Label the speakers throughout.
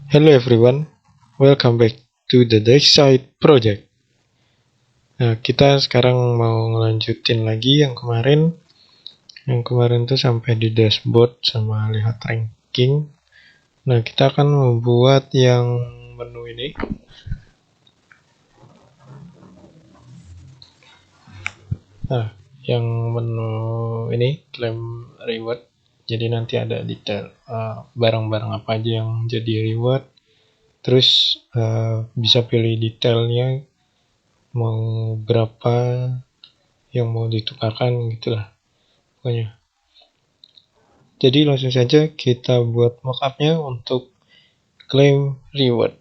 Speaker 1: Hello everyone, welcome back to the Deksite Project. Nah, kita sekarang mau ngelanjutin lagi yang kemarin. Yang kemarin tuh sampai di dashboard sama lihat ranking. Nah, kita akan membuat yang menu ini. Nah, yang menu ini claim reward. Jadi nanti ada detail barang-barang apa aja yang jadi reward. Terus bisa pilih detailnya mau berapa yang mau ditukarkan gitulah pokoknya. Jadi langsung saja kita buat mockupnya untuk claim reward.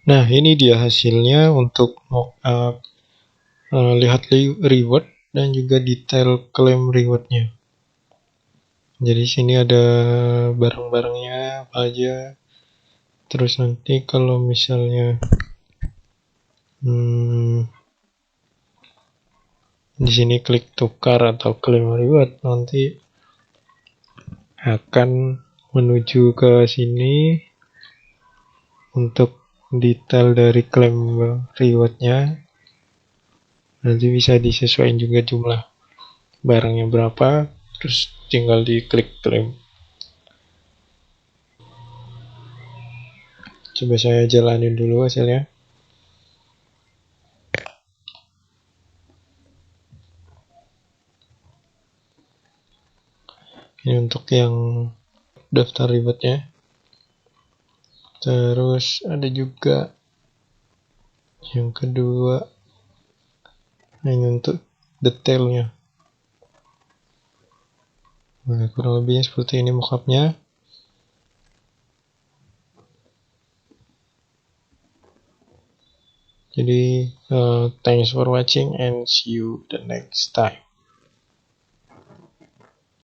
Speaker 1: Nah, ini dia hasilnya untuk lihat reward dan juga detail klaim rewardnya. Jadi sini ada barang-barangnya apa aja. Terus nanti kalau misalnya di sini klik tukar atau klaim reward, nanti akan menuju ke sini untuk detail dari klaim rewardnya. Nanti bisa disesuaikan juga jumlah barangnya berapa, terus tinggal diklik klaim. Coba saya jalanin dulu hasilnya. Ini untuk yang daftar rewardnya. Terus ada juga yang kedua, ini untuk detailnya. Nah, kurang lebihnya seperti ini mockupnya. Jadi, thanks for watching and see you the next time.